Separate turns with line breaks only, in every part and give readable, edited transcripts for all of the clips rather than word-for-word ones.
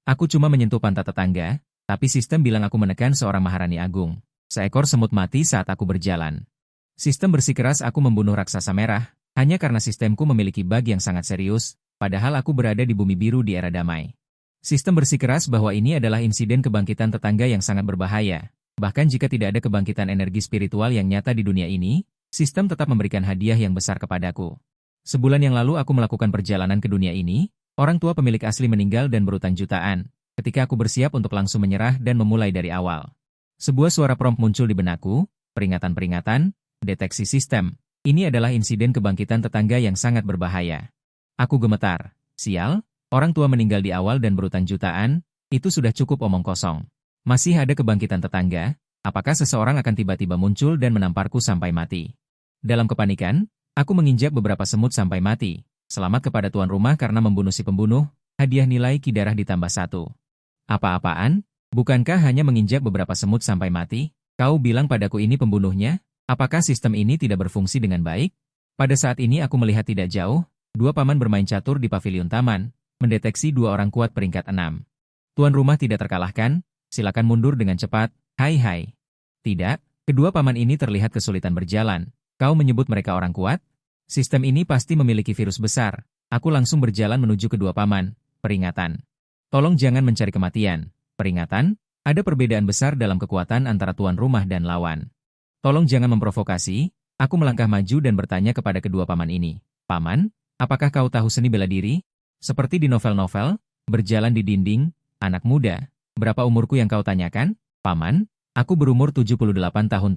Aku cuma menyentuh pantat tetangga, tapi sistem bilang aku menekan seorang Maharani Agung. Seekor semut mati saat aku berjalan. Sistem bersikeras aku membunuh raksasa merah, hanya karena sistemku memiliki bug yang sangat serius, padahal aku berada di bumi biru di era damai. Sistem bersikeras bahwa ini adalah insiden kebangkitan tetangga yang sangat berbahaya. Bahkan jika tidak ada kebangkitan energi spiritual yang nyata di dunia ini, sistem tetap memberikan hadiah yang besar kepadaku. Sebulan yang lalu aku melakukan perjalanan ke dunia ini, orang tua pemilik asli meninggal dan berutang jutaan, ketika aku bersiap untuk langsung menyerah dan memulai dari awal. Sebuah suara prompt muncul di benakku, peringatan-peringatan, deteksi sistem. Ini adalah insiden kebangkitan tetangga yang sangat berbahaya. Aku gemetar. Sial, orang tua meninggal di awal dan berutang jutaan, itu sudah cukup omong kosong. Masih ada kebangkitan tetangga, apakah seseorang akan tiba-tiba muncul dan menamparku sampai mati? Dalam kepanikan, aku menginjak beberapa semut sampai mati. Selamat kepada tuan rumah karena membunuh si pembunuh, hadiah nilai ki darah ditambah 1. Apa-apaan? Bukankah hanya menginjak beberapa semut sampai mati? Kau bilang padaku ini pembunuhnya? Apakah sistem ini tidak berfungsi dengan baik? Pada saat ini aku melihat tidak jauh, dua paman bermain catur di pavilion taman, mendeteksi dua orang kuat peringkat 6. Tuan rumah tidak terkalahkan, silakan mundur dengan cepat, hai. Tidak, kedua paman ini terlihat kesulitan berjalan. Kau menyebut mereka orang kuat? Sistem ini pasti memiliki virus besar. Aku langsung berjalan menuju kedua paman. Peringatan. Tolong jangan mencari kematian. Peringatan, ada perbedaan besar dalam kekuatan antara tuan rumah dan lawan. Tolong jangan memprovokasi. Aku melangkah maju dan bertanya kepada kedua paman ini. Paman, apakah kau tahu seni bela diri? Seperti di novel-novel, berjalan di dinding, anak muda. Berapa umurku yang kau tanyakan? Paman, aku berumur 78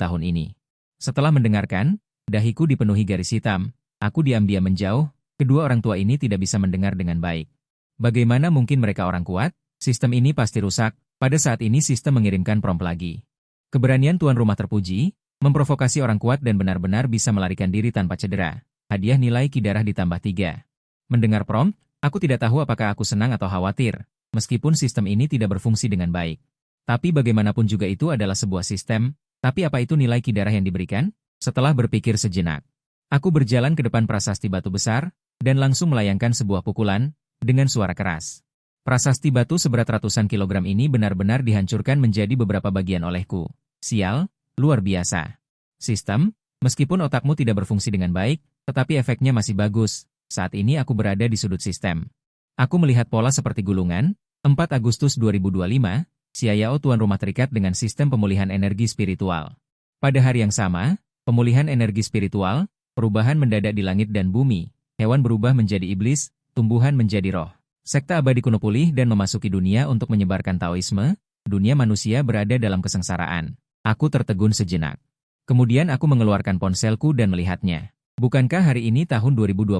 tahun ini. Setelah mendengarkan, dahiku dipenuhi garis hitam. Aku diam-diam menjauh, kedua orang tua ini tidak bisa mendengar dengan baik. Bagaimana mungkin mereka orang kuat? Sistem ini pasti rusak. Pada saat ini sistem mengirimkan prompt lagi. Keberanian tuan rumah terpuji, memprovokasi orang kuat dan benar-benar bisa melarikan diri tanpa cedera. Hadiah nilai ki darah ditambah 3. Mendengar prompt, aku tidak tahu apakah aku senang atau khawatir, meskipun sistem ini tidak berfungsi dengan baik. Tapi bagaimanapun juga itu adalah sebuah sistem, tapi apa itu nilai ki darah yang diberikan? Setelah berpikir sejenak, aku berjalan ke depan prasasti batu besar, dan langsung melayangkan sebuah pukulan, dengan suara keras. Prasasti batu seberat ratusan kilogram ini benar-benar dihancurkan menjadi beberapa bagian olehku. Sial, luar biasa. Sistem, meskipun otakmu tidak berfungsi dengan baik, tetapi efeknya masih bagus. Saat ini aku berada di sudut sistem. Aku melihat pola seperti gulungan. 4 Agustus 2025, Xiayao tuan rumah terikat dengan sistem pemulihan energi spiritual. Pada hari yang sama, pemulihan energi spiritual, perubahan mendadak di langit dan bumi, hewan berubah menjadi iblis, tumbuhan menjadi roh. Sekte abadi kuno pulih dan memasuki dunia untuk menyebarkan Taoisme, dunia manusia berada dalam kesengsaraan. Aku tertegun sejenak. Kemudian aku mengeluarkan ponselku dan melihatnya. Bukankah hari ini tahun 2024?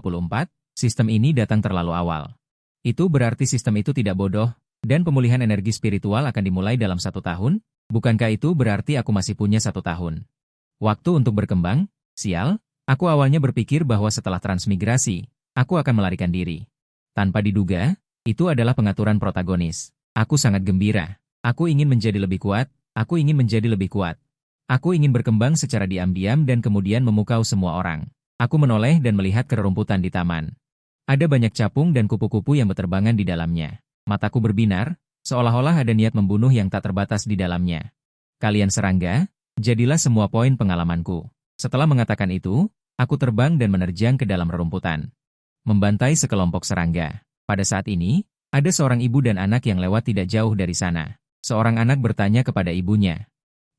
Sistem ini datang terlalu awal. Itu berarti sistem itu tidak bodoh, dan pemulihan energi spiritual akan dimulai dalam 1 tahun? Bukankah itu berarti aku masih punya 1 tahun? Waktu untuk berkembang? Sial, aku awalnya berpikir bahwa setelah transmigrasi, aku akan melarikan diri. Tanpa diduga, itu adalah pengaturan protagonis. Aku sangat gembira. Aku ingin menjadi lebih kuat, aku ingin menjadi lebih kuat. Aku ingin berkembang secara diam-diam dan kemudian memukau semua orang. Aku menoleh dan melihat kererumputan di taman. Ada banyak capung dan kupu-kupu yang berterbangan di dalamnya. Mataku berbinar, seolah-olah ada niat membunuh yang tak terbatas di dalamnya. Kalian serangga, jadilah semua poin pengalamanku. Setelah mengatakan itu, aku terbang dan menerjang ke dalam rerumputan. Membantai sekelompok serangga. Pada saat ini, ada seorang ibu dan anak yang lewat tidak jauh dari sana. Seorang anak bertanya kepada ibunya.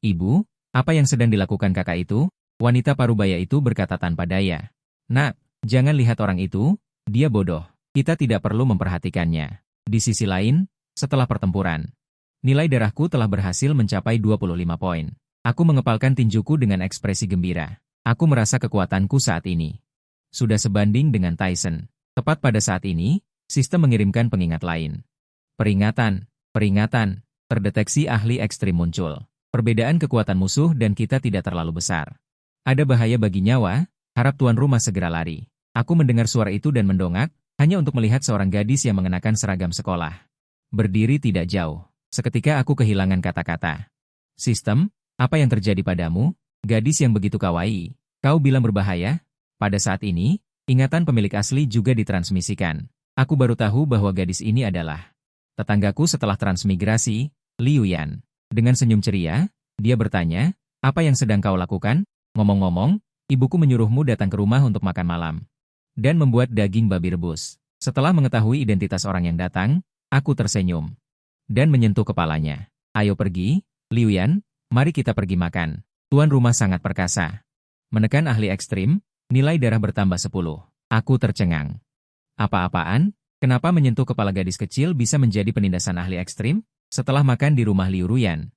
Ibu, apa yang sedang dilakukan kakak itu? Wanita parubaya itu berkata tanpa daya. Nak, jangan lihat orang itu, dia bodoh. Kita tidak perlu memperhatikannya. Di sisi lain, setelah pertempuran, nilai darahku telah berhasil mencapai 25 poin. Aku mengepalkan tinjuku dengan ekspresi gembira. Aku merasa kekuatanku saat ini sudah sebanding dengan Tyson. Tepat pada saat ini, sistem mengirimkan pengingat lain. Peringatan, terdeteksi ahli ekstrim muncul. Perbedaan kekuatan musuh dan kita tidak terlalu besar. Ada bahaya bagi nyawa, harap tuan rumah segera lari. Aku mendengar suara itu dan mendongak, hanya untuk melihat seorang gadis yang mengenakan seragam sekolah. Berdiri tidak jauh. Seketika aku kehilangan kata-kata. Sistem, apa yang terjadi padamu? Gadis yang begitu kawaii. Kau bilang berbahaya? Pada saat ini, ingatan pemilik asli juga ditransmisikan. Aku baru tahu bahwa gadis ini adalah Tetanggaku setelah transmigrasi, Liu Yan. Dengan senyum ceria, dia bertanya, apa yang sedang kau lakukan? Ngomong-ngomong, ibuku menyuruhmu datang ke rumah untuk makan malam. Dan membuat daging babi rebus. Setelah mengetahui identitas orang yang datang, aku tersenyum. Dan menyentuh kepalanya. Ayo pergi, Liu Yan, mari kita pergi makan. Tuan rumah sangat perkasa. Menekan ahli ekstrim, nilai darah bertambah 10. Aku tercengang. Apa-apaan? Kenapa menyentuh kepala gadis kecil bisa menjadi penindasan ahli ekstrim? Setelah makan di rumah Liu Ruyan,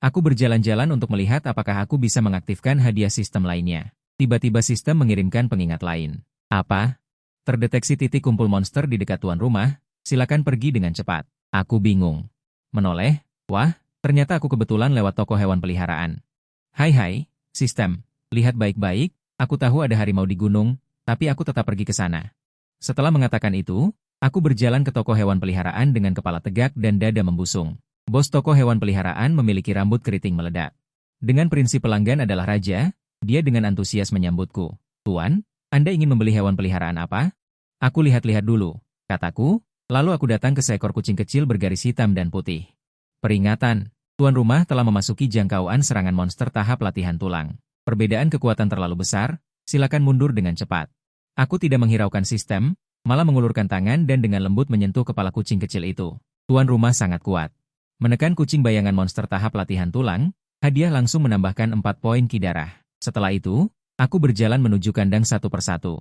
aku berjalan-jalan untuk melihat apakah aku bisa mengaktifkan hadiah sistem lainnya. Tiba-tiba sistem mengirimkan pengingat lain. Apa? Terdeteksi titik kumpul monster di dekat tuan rumah, silakan pergi dengan cepat. Aku bingung. Menoleh, wah, ternyata aku kebetulan lewat toko hewan peliharaan. Hai, sistem, lihat baik-baik, aku tahu ada harimau di gunung, tapi aku tetap pergi ke sana. Setelah mengatakan itu, aku berjalan ke toko hewan peliharaan dengan kepala tegak dan dada membusung. Bos toko hewan peliharaan memiliki rambut keriting meledak. Dengan prinsip pelanggan adalah raja, dia dengan antusias menyambutku. Tuan, Anda ingin membeli hewan peliharaan apa? Aku lihat-lihat dulu, kataku, lalu aku datang ke seekor kucing kecil bergaris hitam dan putih. Peringatan, tuan rumah telah memasuki jangkauan serangan monster tahap latihan tulang. Perbedaan kekuatan terlalu besar, silakan mundur dengan cepat. Aku tidak menghiraukan sistem, malah mengulurkan tangan dan dengan lembut menyentuh kepala kucing kecil itu. Tuan rumah sangat kuat. Menekan kucing bayangan monster tahap latihan tulang, hadiah langsung menambahkan 4 poin ki darah. Setelah itu, aku berjalan menuju kandang satu persatu.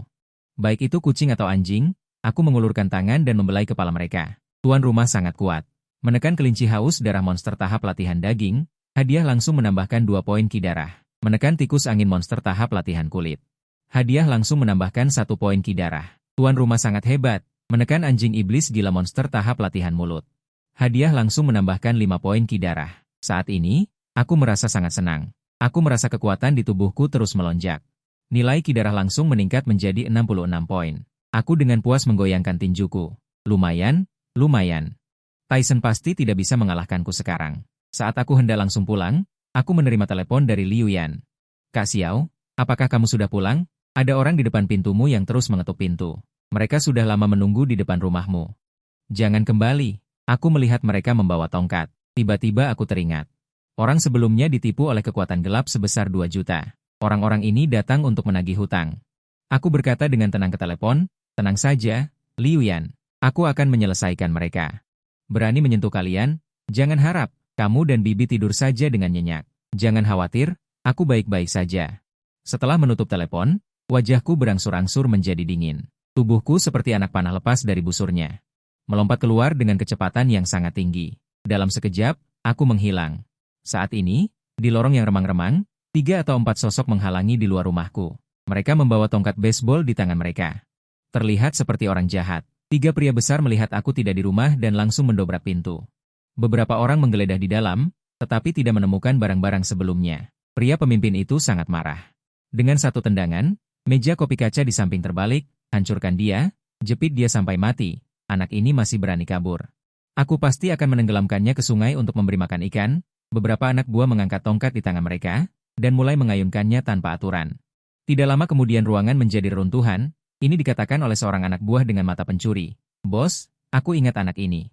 Baik itu kucing atau anjing, aku mengulurkan tangan dan membelai kepala mereka. Tuan rumah sangat kuat. Menekan kelinci haus darah monster tahap latihan daging, hadiah langsung menambahkan 2 poin ki darah. Menekan tikus angin monster tahap latihan kulit. Hadiah langsung menambahkan 1 poin ki darah. Tuan rumah sangat hebat, menekan anjing iblis gila monster tahap latihan mulut. Hadiah langsung menambahkan 5 poin ki darah. Saat ini, aku merasa sangat senang. Aku merasa kekuatan di tubuhku terus melonjak. Nilai ki darah langsung meningkat menjadi 66 poin. Aku dengan puas menggoyangkan tinjuku. Lumayan. Tyson pasti tidak bisa mengalahkanku sekarang. Saat aku hendak langsung pulang, aku menerima telepon dari Liu Yan. Kak Xiao, apakah kamu sudah pulang? Ada orang di depan pintumu yang terus mengetuk pintu. Mereka sudah lama menunggu di depan rumahmu. Jangan kembali. Aku melihat mereka membawa tongkat. Tiba-tiba aku teringat. Orang sebelumnya ditipu oleh kekuatan gelap sebesar 2 juta. Orang-orang ini datang untuk menagih hutang. Aku berkata dengan tenang ke telepon, tenang saja, Liu Yan. Aku akan menyelesaikan mereka. Berani menyentuh kalian? Jangan harap, kamu dan Bibi tidur saja dengan nyenyak. Jangan khawatir, aku baik-baik saja. Setelah menutup telepon, wajahku berangsur-angsur menjadi dingin. Tubuhku seperti anak panah lepas dari busurnya. Melompat keluar dengan kecepatan yang sangat tinggi. Dalam sekejap, aku menghilang. Saat ini, di lorong yang remang-remang, 3 atau 4 sosok menghalangi di luar rumahku. Mereka membawa tongkat baseball di tangan mereka. Terlihat seperti orang jahat. 3 pria besar melihat aku tidak di rumah dan langsung mendobrak pintu. Beberapa orang menggeledah di dalam, tetapi tidak menemukan barang-barang sebelumnya. Pria pemimpin itu sangat marah. Dengan satu tendangan, meja kopi kaca di samping terbalik, hancurkan dia, jepit dia sampai mati. Anak ini masih berani kabur. Aku pasti akan menenggelamkannya ke sungai untuk memberi makan ikan. Beberapa anak buah mengangkat tongkat di tangan mereka, dan mulai mengayunkannya tanpa aturan. Tidak lama kemudian ruangan menjadi reruntuhan. Ini dikatakan oleh seorang anak buah dengan mata pencuri. Bos, aku ingat anak ini.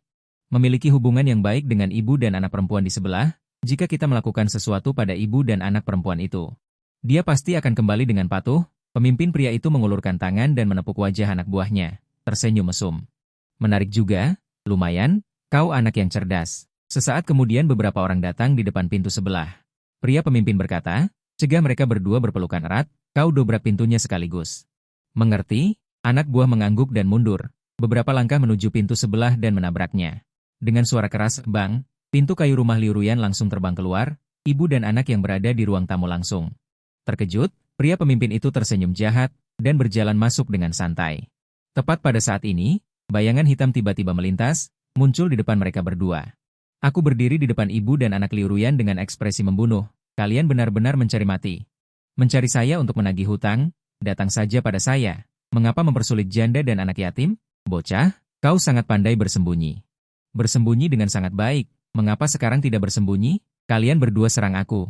Memiliki hubungan yang baik dengan ibu dan anak perempuan di sebelah, jika kita melakukan sesuatu pada ibu dan anak perempuan itu. Dia pasti akan kembali dengan patuh. Pemimpin pria itu mengulurkan tangan dan menepuk wajah anak buahnya, tersenyum mesum. Menarik juga, lumayan, kau anak yang cerdas. Sesaat kemudian beberapa orang datang di depan pintu sebelah. Pria pemimpin berkata, cegah mereka berdua berpelukan erat, kau dobrak pintunya sekaligus. Mengerti? Anak buah mengangguk dan mundur. Beberapa langkah menuju pintu sebelah dan menabraknya. Dengan suara keras, bang, pintu kayu rumah Liu Ruyan langsung terbang keluar, ibu dan anak yang berada di ruang tamu langsung. Terkejut, pria pemimpin itu tersenyum jahat, dan berjalan masuk dengan santai. Tepat pada saat ini, bayangan hitam tiba-tiba melintas, muncul di depan mereka berdua. Aku berdiri di depan ibu dan anak Liu Ruyan dengan ekspresi membunuh. Kalian benar-benar mencari mati. Mencari saya untuk menagih hutang, datang saja pada saya. Mengapa mempersulit janda dan anak yatim? Bocah, kau sangat pandai bersembunyi. Bersembunyi dengan sangat baik. Mengapa sekarang tidak bersembunyi? Kalian berdua serang aku.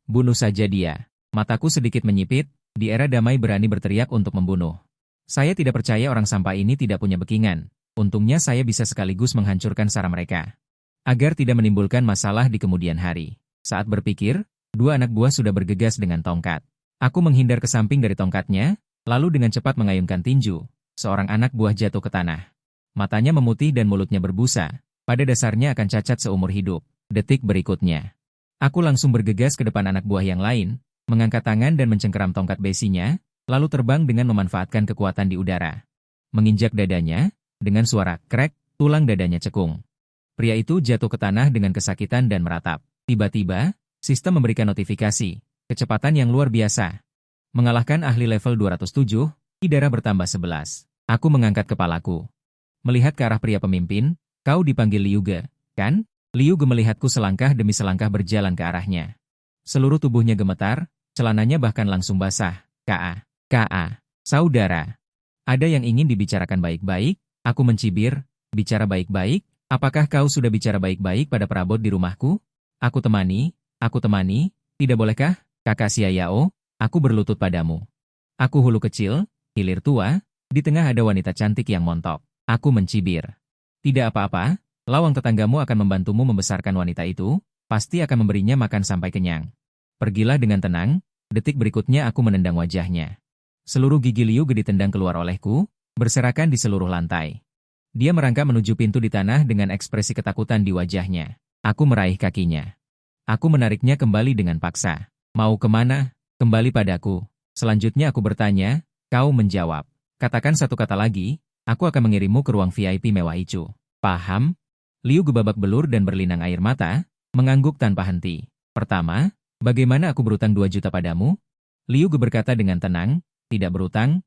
Bunuh saja dia. Mataku sedikit menyipit, di era damai berani berteriak untuk membunuh. Saya tidak percaya orang sampah ini tidak punya backingan. Untungnya saya bisa sekaligus menghancurkan saraf mereka. Agar tidak menimbulkan masalah di kemudian hari. Saat berpikir, dua anak buah sudah bergegas dengan tongkat. Aku menghindar ke samping dari tongkatnya, lalu dengan cepat mengayunkan tinju. Seorang anak buah jatuh ke tanah. Matanya memutih dan mulutnya berbusa. Pada dasarnya akan cacat seumur hidup. Detik berikutnya. Aku langsung bergegas ke depan anak buah yang lain, mengangkat tangan dan mencengkeram tongkat besinya, lalu terbang dengan memanfaatkan kekuatan di udara. Menginjak dadanya, dengan suara krek, tulang dadanya cekung. Pria itu jatuh ke tanah dengan kesakitan dan meratap. Tiba-tiba, sistem memberikan notifikasi, kecepatan yang luar biasa. Mengalahkan ahli level 207, darah bertambah 11. Aku mengangkat kepalaku. Melihat ke arah pria pemimpin, kau dipanggil Liu Ge, kan? Liu Ge melihatku selangkah demi selangkah berjalan ke arahnya. Seluruh tubuhnya gemetar, celananya bahkan langsung basah. K.A. Saudara. Ada yang ingin dibicarakan baik-baik? Aku mencibir, bicara baik-baik? Apakah kau sudah bicara baik-baik pada perabot di rumahku? Aku temani, tidak bolehkah? Kakak Xiao, aku berlutut padamu. Aku hulu kecil, hilir tua, di tengah ada wanita cantik yang montok. Aku mencibir. Tidak apa-apa, lawang tetanggamu akan membantumu membesarkan wanita itu, pasti akan memberinya makan sampai kenyang. Pergilah dengan tenang, detik berikutnya aku menendang wajahnya. Seluruh gigi Liu Ge ditendang keluar olehku, berserakan di seluruh lantai. Dia merangkak menuju pintu di tanah dengan ekspresi ketakutan di wajahnya. Aku meraih kakinya. Aku menariknya kembali dengan paksa. Mau kemana? Kembali padaku. Selanjutnya aku bertanya, kau menjawab. Katakan satu kata lagi, aku akan mengirimmu ke ruang VIP mewah itu. Paham? Liu Ge babak belur dan berlinang air mata, mengangguk tanpa henti. Pertama, bagaimana aku berutang 2 juta padamu? Liu Ge berkata dengan tenang, tidak berutang,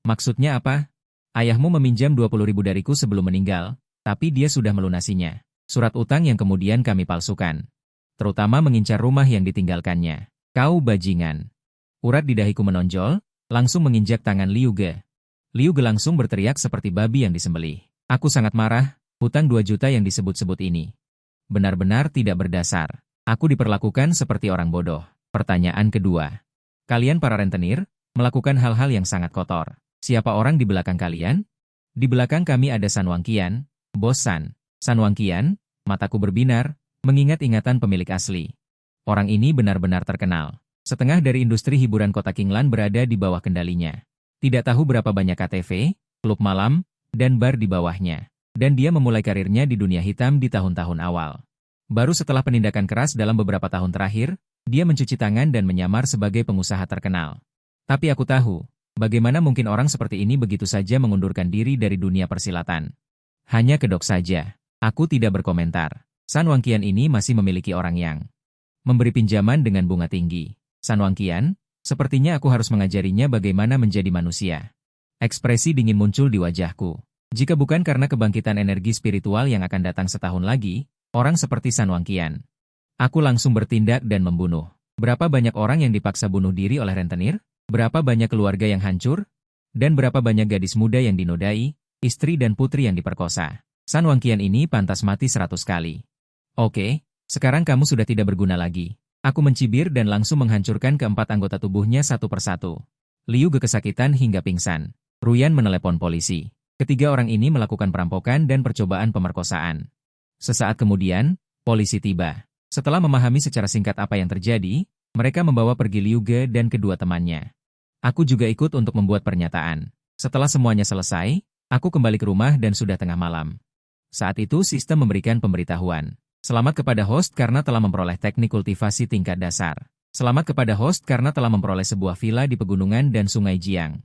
maksudnya apa? Ayahmu meminjam 20.000 dariku sebelum meninggal, tapi dia sudah melunasinya. Surat utang yang kemudian kami palsukan. Terutama mengincar rumah yang ditinggalkannya. Kau bajingan. Urat di dahiku menonjol, langsung menginjak tangan Liu Ge. Liu Ge langsung berteriak seperti babi yang disembelih. Aku sangat marah, hutang 2 juta yang disebut-sebut ini. Benar-benar tidak berdasar. Aku diperlakukan seperti orang bodoh. Pertanyaan kedua. Kalian para rentenir, melakukan hal-hal yang sangat kotor. Siapa orang di belakang kalian? Di belakang kami ada San Wangqian, Bos San. San Wangqian, mataku berbinar, mengingat ingatan pemilik asli. Orang ini benar-benar terkenal. Setengah dari industri hiburan kota Qinglan berada di bawah kendalinya. Tidak tahu berapa banyak KTV, klub malam, dan bar di bawahnya. Dan dia memulai karirnya di dunia hitam di tahun-tahun awal. Baru setelah penindakan keras dalam beberapa tahun terakhir, dia mencuci tangan dan menyamar sebagai pengusaha terkenal. Tapi aku tahu, bagaimana mungkin orang seperti ini begitu saja mengundurkan diri dari dunia persilatan. Hanya kedok saja. Aku tidak berkomentar. San Wangqian ini masih memiliki orang yang memberi pinjaman dengan bunga tinggi. San Wangqian, sepertinya aku harus mengajarinya bagaimana menjadi manusia. Ekspresi dingin muncul di wajahku. Jika bukan karena kebangkitan energi spiritual yang akan datang setahun lagi, orang seperti San Wangqian, aku langsung bertindak dan membunuh. Berapa banyak orang yang dipaksa bunuh diri oleh rentenir? Berapa banyak keluarga yang hancur? Dan berapa banyak gadis muda yang dinodai, istri dan putri yang diperkosa? San Wangqian ini pantas mati 100 kali. Oke, sekarang kamu sudah tidak berguna lagi. Aku mencibir dan langsung menghancurkan keempat anggota tubuhnya satu persatu. Liu Ge kesakitan hingga pingsan. Ruyan menelepon polisi. Ketiga orang ini melakukan perampokan dan percobaan pemerkosaan. Sesaat kemudian, polisi tiba. Setelah memahami secara singkat apa yang terjadi, mereka membawa pergi Liu Ge dan kedua temannya. Aku juga ikut untuk membuat pernyataan. Setelah semuanya selesai, aku kembali ke rumah dan sudah tengah malam. Saat itu sistem memberikan pemberitahuan. Selamat kepada host karena telah memperoleh teknik kultivasi tingkat dasar. Selamat kepada host karena telah memperoleh sebuah villa di pegunungan dan sungai Jiang.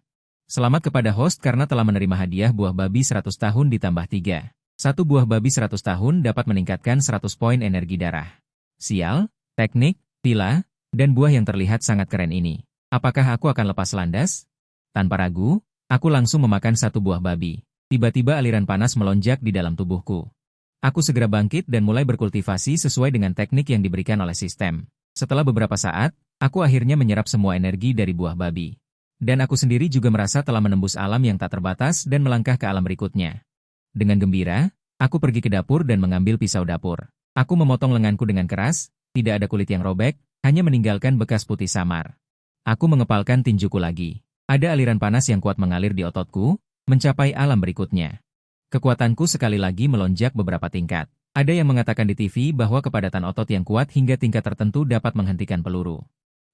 Selamat kepada host karena telah menerima hadiah buah babi 100 tahun ditambah 3. Satu buah babi 100 tahun dapat meningkatkan 100 poin energi darah. Sial, teknik, villa, dan buah yang terlihat sangat keren ini. Apakah aku akan lepas landas? Tanpa ragu, aku langsung memakan satu buah babi. Tiba-tiba aliran panas melonjak di dalam tubuhku. Aku segera bangkit dan mulai berkultivasi sesuai dengan teknik yang diberikan oleh sistem. Setelah beberapa saat, aku akhirnya menyerap semua energi dari buah babi. Dan aku sendiri juga merasa telah menembus alam yang tak terbatas dan melangkah ke alam berikutnya. Dengan gembira, aku pergi ke dapur dan mengambil pisau dapur. Aku memotong lenganku dengan keras, tidak ada kulit yang robek, hanya meninggalkan bekas putih samar. Aku mengepalkan tinjuku lagi. Ada aliran panas yang kuat mengalir di ototku, mencapai alam berikutnya. Kekuatanku sekali lagi melonjak beberapa tingkat. Ada yang mengatakan di TV bahwa kepadatan otot yang kuat hingga tingkat tertentu dapat menghentikan peluru.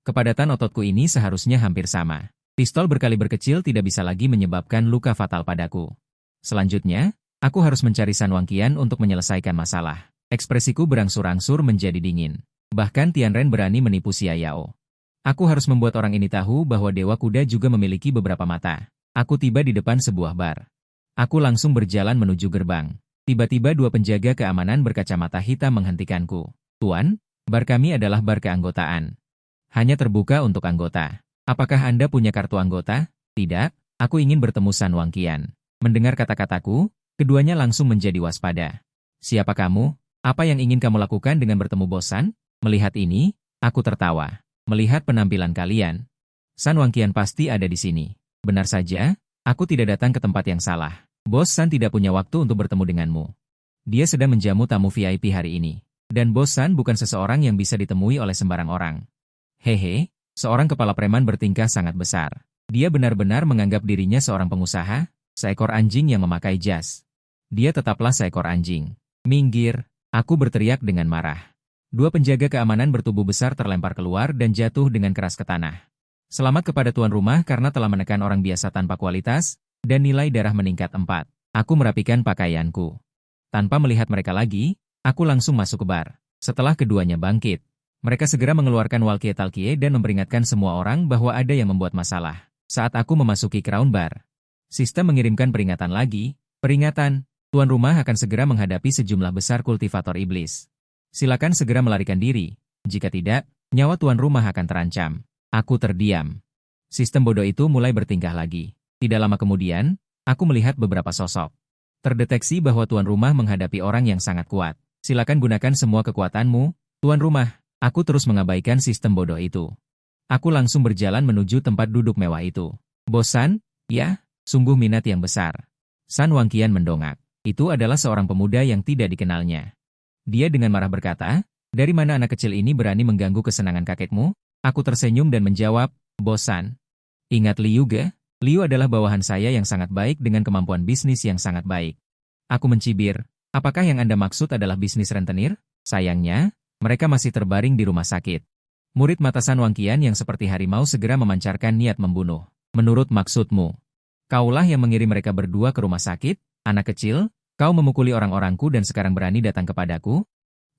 Kepadatan ototku ini seharusnya hampir sama. Pistol berkaliber kecil tidak bisa lagi menyebabkan luka fatal padaku. Selanjutnya, aku harus mencari San Wangqian untuk menyelesaikan masalah. Ekspresiku berangsur-angsur menjadi dingin. Bahkan Tianren berani menipu Xia Yao. Aku harus membuat orang ini tahu bahwa Dewa Kuda juga memiliki beberapa mata. Aku tiba di depan sebuah bar. Aku langsung berjalan menuju gerbang. Tiba-tiba dua penjaga keamanan berkacamata hitam menghentikanku. Tuan, bar kami adalah bar keanggotaan. Hanya terbuka untuk anggota. Apakah Anda punya kartu anggota? Tidak, aku ingin bertemu San Wangqian. Mendengar kata-kataku, keduanya langsung menjadi waspada. Siapa kamu? Apa yang ingin kamu lakukan dengan bertemu Bos San? Melihat ini, aku tertawa. Melihat penampilan kalian, San Wangqian pasti ada di sini. Benar saja, aku tidak datang ke tempat yang salah. Bos San tidak punya waktu untuk bertemu denganmu. Dia sedang menjamu tamu VIP hari ini. Dan Bos San bukan seseorang yang bisa ditemui oleh sembarang orang. Hehe, seorang kepala preman bertingkah sangat besar. Dia benar-benar menganggap dirinya seorang pengusaha, seekor anjing yang memakai jas. Dia tetaplah seekor anjing. Minggir, aku berteriak dengan marah. Dua penjaga keamanan bertubuh besar terlempar keluar dan jatuh dengan keras ke tanah. Selamat kepada tuan rumah karena telah menekan orang biasa tanpa kualitas, dan nilai darah meningkat 4. Aku merapikan pakaianku. Tanpa melihat mereka lagi, aku langsung masuk ke bar. Setelah keduanya bangkit, mereka segera mengeluarkan walkie-talkie dan memperingatkan semua orang bahwa ada yang membuat masalah. Saat aku memasuki Crown Bar, sistem mengirimkan peringatan lagi. Peringatan, tuan rumah akan segera menghadapi sejumlah besar kultivator iblis. Silakan segera melarikan diri. Jika tidak, nyawa tuan rumah akan terancam. Aku terdiam. Sistem bodoh itu mulai bertingkah lagi. Tidak lama kemudian, aku melihat beberapa sosok. Terdeteksi bahwa tuan rumah menghadapi orang yang sangat kuat. Silakan gunakan semua kekuatanmu, tuan rumah. Aku terus mengabaikan sistem bodoh itu. Aku langsung berjalan menuju tempat duduk mewah itu. Bos San? Ya, sungguh minat yang besar. San Wangqian mendongak. Itu adalah seorang pemuda yang tidak dikenalnya. Dia dengan marah berkata, dari mana anak kecil ini berani mengganggu kesenangan kakekmu? Aku tersenyum dan menjawab, Bos San. Ingat Liu Ge? Liu adalah bawahan saya yang sangat baik dengan kemampuan bisnis yang sangat baik. Aku mencibir, apakah yang Anda maksud adalah bisnis rentenir? Sayangnya, mereka masih terbaring di rumah sakit. Murid mata San Wangqian yang seperti harimau segera memancarkan niat membunuh. Menurut maksudmu, kaulah yang mengirim mereka berdua ke rumah sakit, anak kecil? Kau memukuli orang-orangku dan sekarang berani datang kepadaku?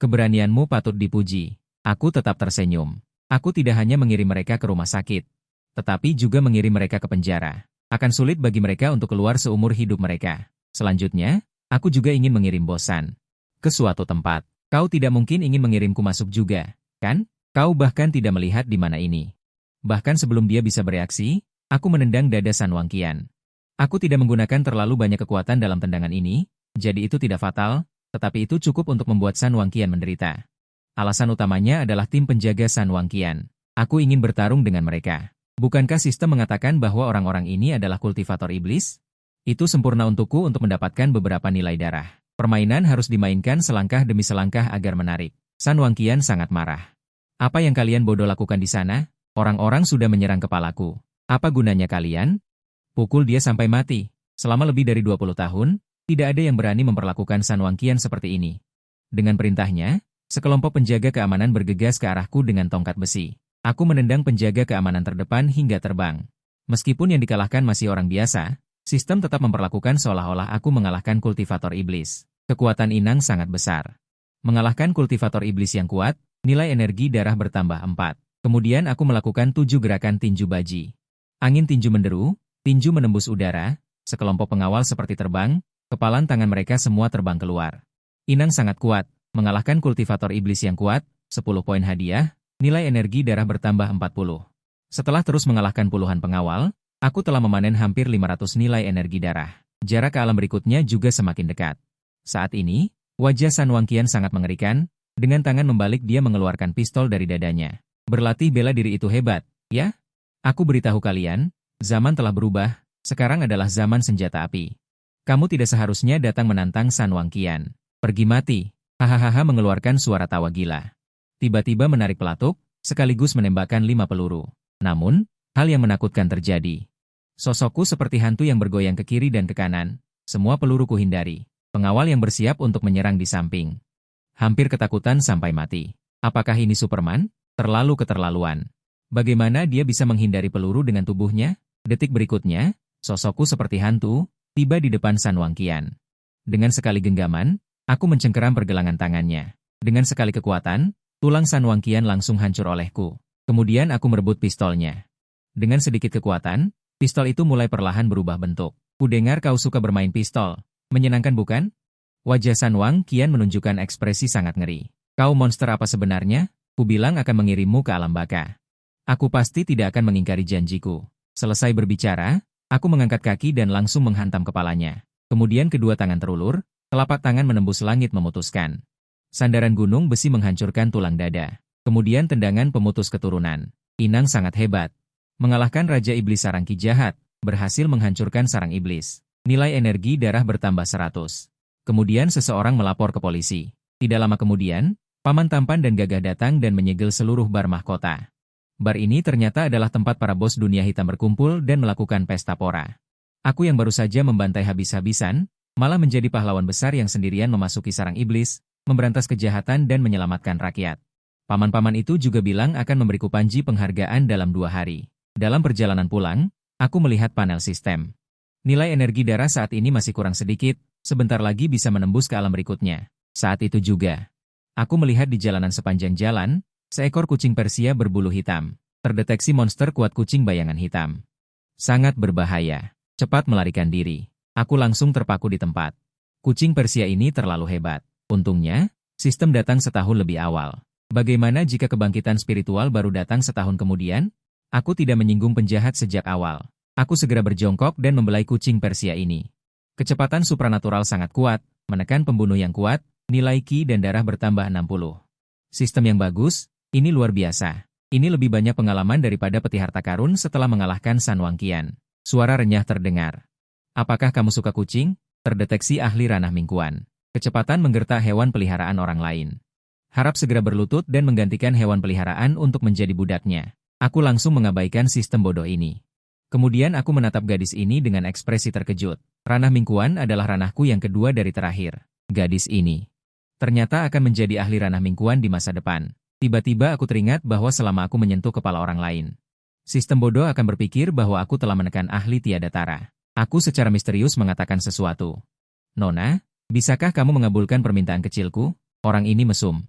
Keberanianmu patut dipuji. Aku tetap tersenyum. Aku tidak hanya mengirim mereka ke rumah sakit, tetapi juga mengirim mereka ke penjara. Akan sulit bagi mereka untuk keluar seumur hidup mereka. Selanjutnya, aku juga ingin mengirim Bos San ke suatu tempat. Kau tidak mungkin ingin mengirimku masuk juga, kan? Kau bahkan tidak melihat di mana ini. Bahkan sebelum dia bisa bereaksi, aku menendang dada San Wangqian. Aku tidak menggunakan terlalu banyak kekuatan dalam tendangan ini, jadi itu tidak fatal, tetapi itu cukup untuk membuat San Wangqian menderita. Alasan utamanya adalah tim penjaga San Wangqian. Aku ingin bertarung dengan mereka. Bukankah sistem mengatakan bahwa orang-orang ini adalah kultivator iblis? Itu sempurna untukku untuk mendapatkan beberapa nilai darah. Permainan harus dimainkan selangkah demi selangkah agar menarik. San Wangqian sangat marah. Apa yang kalian bodoh lakukan di sana? Orang-orang sudah menyerang kepalaku. Apa gunanya kalian? Pukul dia sampai mati. Selama lebih dari 20 tahun, tidak ada yang berani memperlakukan San Wangqian seperti ini. Dengan perintahnya, sekelompok penjaga keamanan bergegas ke arahku dengan tongkat besi. Aku menendang penjaga keamanan terdepan hingga terbang. Meskipun yang dikalahkan masih orang biasa, sistem tetap memperlakukan seolah-olah aku mengalahkan kultivator iblis. Kekuatan inang sangat besar. Mengalahkan kultivator iblis yang kuat, nilai energi darah bertambah 4. Kemudian aku melakukan 7 gerakan tinju baji. Angin tinju menderu, tinju menembus udara, sekelompok pengawal seperti terbang, kepalan tangan mereka semua terbang keluar. Inang sangat kuat, mengalahkan kultivator iblis yang kuat, 10 poin hadiah, nilai energi darah bertambah 40. Setelah terus mengalahkan puluhan pengawal, aku telah memanen hampir 500 nilai energi darah. Jarak ke alam berikutnya juga semakin dekat. Saat ini, wajah San Wangqian sangat mengerikan, dengan tangan membalik dia mengeluarkan pistol dari dadanya. Berlatih bela diri itu hebat, ya? Aku beritahu kalian, zaman telah berubah, sekarang adalah zaman senjata api. Kamu tidak seharusnya datang menantang San Wangqian. Pergi mati. Hahaha mengeluarkan suara tawa gila. Tiba-tiba menarik pelatuk, sekaligus menembakkan 5 peluru. Namun, hal yang menakutkan terjadi. Sosokku seperti hantu yang bergoyang ke kiri dan ke kanan. Semua peluru kuhindari. Pengawal yang bersiap untuk menyerang di samping. Hampir ketakutan sampai mati. Apakah ini Superman? Terlalu keterlaluan. Bagaimana dia bisa menghindari peluru dengan tubuhnya? Detik berikutnya, sosokku seperti hantu, tiba di depan San Wangqian. Dengan sekali genggaman, aku mencengkeram pergelangan tangannya. Dengan sekali kekuatan, tulang San Wangqian langsung hancur olehku. Kemudian aku merebut pistolnya. Dengan sedikit kekuatan, pistol itu mulai perlahan berubah bentuk. Kudengar kau suka bermain pistol. Menyenangkan bukan? Wajah San Wangqian menunjukkan ekspresi sangat ngeri. Kau monster apa sebenarnya? Kubilang akan mengirimmu ke alam baka. Aku pasti tidak akan mengingkari janjiku. Selesai berbicara, aku mengangkat kaki dan langsung menghantam kepalanya. Kemudian kedua tangan terulur, telapak tangan menembus langit memutuskan. Sandaran gunung besi menghancurkan tulang dada. Kemudian tendangan pemutus keturunan. Inang sangat hebat. Mengalahkan Raja Iblis sarang Ki jahat, berhasil menghancurkan sarang iblis. Nilai energi darah bertambah 100. Kemudian seseorang melapor ke polisi. Tidak lama kemudian, Paman Tampan dan Gagah datang dan menyegel seluruh bar mahkota. Bar ini ternyata adalah tempat para bos dunia hitam berkumpul dan melakukan pesta pora. Aku yang baru saja membantai habis-habisan, malah menjadi pahlawan besar yang sendirian memasuki sarang iblis, memberantas kejahatan dan menyelamatkan rakyat. Paman-paman itu juga bilang akan memberiku panji penghargaan dalam 2 hari. Dalam perjalanan pulang, aku melihat panel sistem. Nilai energi darah saat ini masih kurang sedikit, sebentar lagi bisa menembus ke alam berikutnya. Saat itu juga, aku melihat di jalanan sepanjang jalan, seekor kucing Persia berbulu hitam. Terdeteksi monster kuat kucing bayangan hitam. Sangat berbahaya. Cepat melarikan diri. Aku langsung terpaku di tempat. Kucing Persia ini terlalu hebat. Untungnya, sistem datang setahun lebih awal. Bagaimana jika kebangkitan spiritual baru datang setahun kemudian? Aku tidak menyinggung penjahat sejak awal. Aku segera berjongkok dan membelai kucing Persia ini. Kecepatan supranatural sangat kuat, menekan pembunuh yang kuat, nilai ki dan darah bertambah 60. Sistem yang bagus, ini luar biasa. Ini lebih banyak pengalaman daripada peti harta karun setelah mengalahkan San Wangqian. Suara renyah terdengar. Apakah kamu suka kucing? Terdeteksi ahli ranah mingguan. Kecepatan menggertak hewan peliharaan orang lain. Harap segera berlutut dan menggantikan hewan peliharaan untuk menjadi budaknya. Aku langsung mengabaikan sistem bodoh ini. Kemudian aku menatap gadis ini dengan ekspresi terkejut. Ranah mingguan adalah ranahku yang kedua dari terakhir. Gadis ini ternyata akan menjadi ahli ranah mingguan di masa depan. Tiba-tiba aku teringat bahwa selama aku menyentuh kepala orang lain, sistem bodoh akan berpikir bahwa aku telah menekan ahli tiada tara. Aku secara misterius mengatakan sesuatu. Nona, bisakah kamu mengabulkan permintaan kecilku? Orang ini mesum.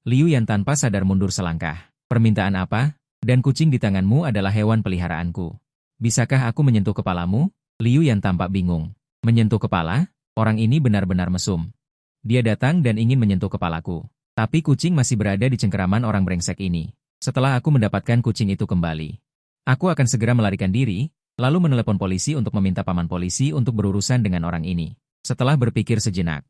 Liu Yan tanpa sadar mundur selangkah. Permintaan apa? Dan kucing di tanganmu adalah hewan peliharaanku. Bisakah aku menyentuh kepalamu? Liu Yan tampak bingung. Menyentuh kepala? Orang ini benar-benar mesum. Dia datang dan ingin menyentuh kepalaku. Tapi kucing masih berada di cengkeraman orang brengsek ini. Setelah aku mendapatkan kucing itu kembali, aku akan segera melarikan diri, lalu menelepon polisi untuk meminta paman polisi untuk berurusan dengan orang ini. Setelah berpikir sejenak,